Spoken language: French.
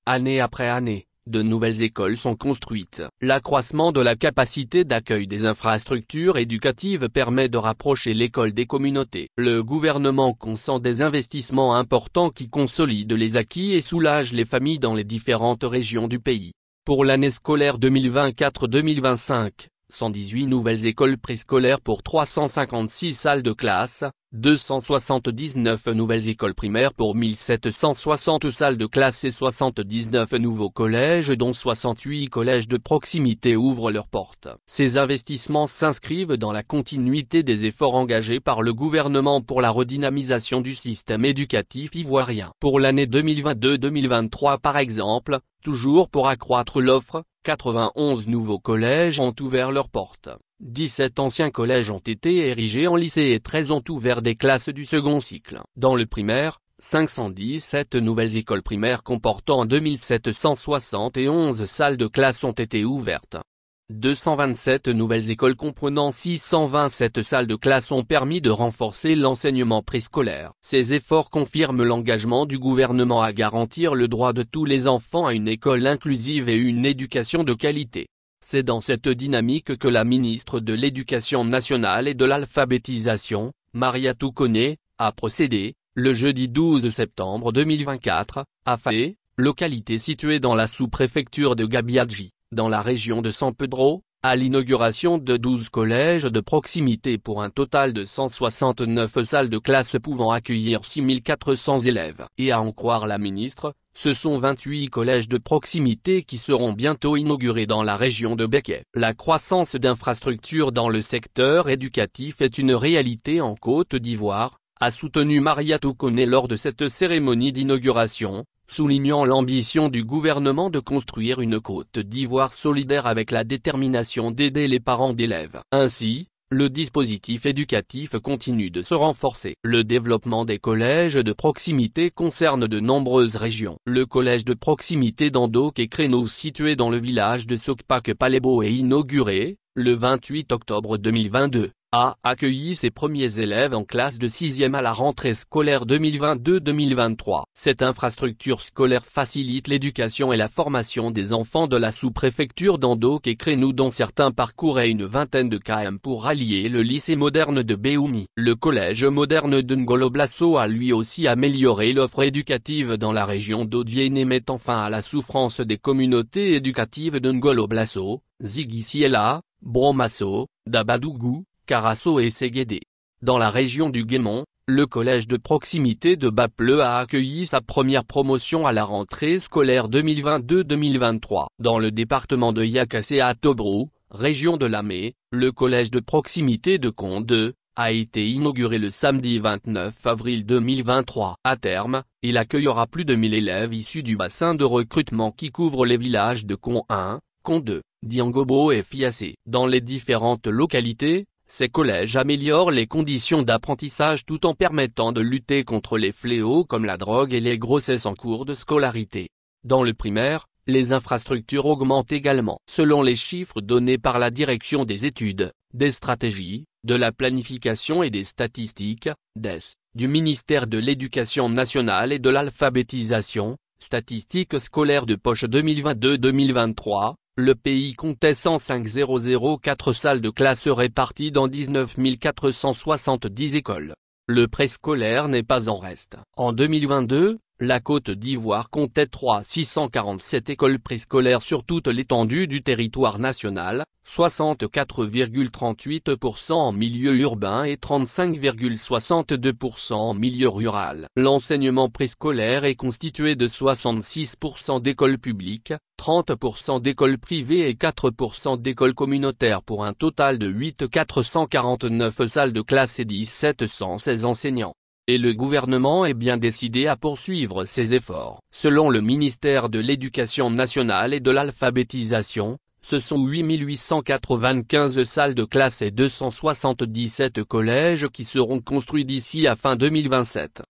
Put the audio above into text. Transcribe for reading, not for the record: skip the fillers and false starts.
Année après année, de nouvelles écoles sont construites. L'accroissement de la capacité d'accueil des infrastructures éducatives permet de rapprocher l'école des communautés. Le gouvernement consent des investissements importants qui consolident les acquis et soulagent les familles dans les différentes régions du pays. Pour l'année scolaire 2024-2025, 118 nouvelles écoles préscolaires pour 356 salles de classe, 279 nouvelles écoles primaires pour 1760 salles de classe et 79 nouveaux collèges dont 68 collèges de proximité ouvrent leurs portes. Ces investissements s'inscrivent dans la continuité des efforts engagés par le gouvernement pour la redynamisation du système éducatif ivoirien. Pour l'année 2022-2023 par exemple, toujours pour accroître l'offre, 91 nouveaux collèges ont ouvert leurs portes. 17 anciens collèges ont été érigés en lycée et 13 ont ouvert des classes du second cycle. Dans le primaire, 517 nouvelles écoles primaires comportant 2771 salles de classe ont été ouvertes. 227 nouvelles écoles comprenant 627 salles de classe ont permis de renforcer l'enseignement préscolaire. Ces efforts confirment l'engagement du gouvernement à garantir le droit de tous les enfants à une école inclusive et une éducation de qualité. C'est dans cette dynamique que la ministre de l'Éducation nationale et de l'alphabétisation, Mariatou Koné, a procédé, le jeudi 12 septembre 2024, à Faé, localité située dans la sous-préfecture de Gabiadji, dans la région de San Pedro, à l'inauguration de 12 collèges de proximité pour un total de 169 salles de classe pouvant accueillir 6400 élèves. Et à en croire la ministre, ce sont 28 collèges de proximité qui seront bientôt inaugurés dans la région de Béké. La croissance d'infrastructures dans le secteur éducatif est une réalité en Côte d'Ivoire, a soutenu Mariatou Koné lors de cette cérémonie d'inauguration, soulignant l'ambition du gouvernement de construire une Côte d'Ivoire solidaire avec la détermination d'aider les parents d'élèves. Ainsi, le dispositif éducatif continue de se renforcer. Le développement des collèges de proximité concerne de nombreuses régions. Le collège de proximité d'Andok et Créneau situé dans le village de Sokpak-Palebo est inauguré, le 28 octobre 2022. A accueilli ses premiers élèves en classe de 6e à la rentrée scolaire 2022-2023. Cette infrastructure scolaire facilite l'éducation et la formation des enfants de la sous-préfecture d'Andok et Crénou dont certains parcouraient une vingtaine de km pour rallier le lycée moderne de Béoumi. Le collège moderne de Ngolo Blasso a lui aussi amélioré l'offre éducative dans la région d'Odiéné mettant fin à la souffrance des communautés éducatives de Ngolo Blasso, Ziguisiela, Bromasso, Dabadougou, Carasso et Séguédé. Dans la région du Guémon, le collège de proximité de Bapleu a accueilli sa première promotion à la rentrée scolaire 2022-2023. Dans le département de Yakassé à Tobrou, région de Lamé, le collège de proximité de Conde a été inauguré le samedi 29 avril 2023. À terme, il accueillera plus de 1000 élèves issus du bassin de recrutement qui couvre les villages de Con 1, Con 2, Diangobo et Fiassé. Dans les différentes localités, ces collèges améliorent les conditions d'apprentissage tout en permettant de lutter contre les fléaux comme la drogue et les grossesses en cours de scolarité. Dans le primaire, les infrastructures augmentent également. Selon les chiffres donnés par la Direction des études, des stratégies, de la planification et des statistiques, DES, du ministère de l'Éducation nationale et de l'alphabétisation, statistiques scolaires de poche 2022-2023, le pays comptait 105,004 salles de classe réparties dans 19 470 écoles. Le préscolaire n'est pas en reste. En 2022, la Côte d'Ivoire comptait 647 écoles préscolaires sur toute l'étendue du territoire national, 64,38% en milieu urbain et 35,62% en milieu rural. L'enseignement préscolaire est constitué de 66% d'écoles publiques, 30% d'écoles privées et 4% d'écoles communautaires pour un total de 8449 salles de classe et 1716 enseignants. Et le gouvernement est bien décidé à poursuivre ses efforts. Selon le ministère de l'Éducation nationale et de l'alphabétisation, ce sont 8895 salles de classe et 277 collèges qui seront construits d'ici à fin 2027.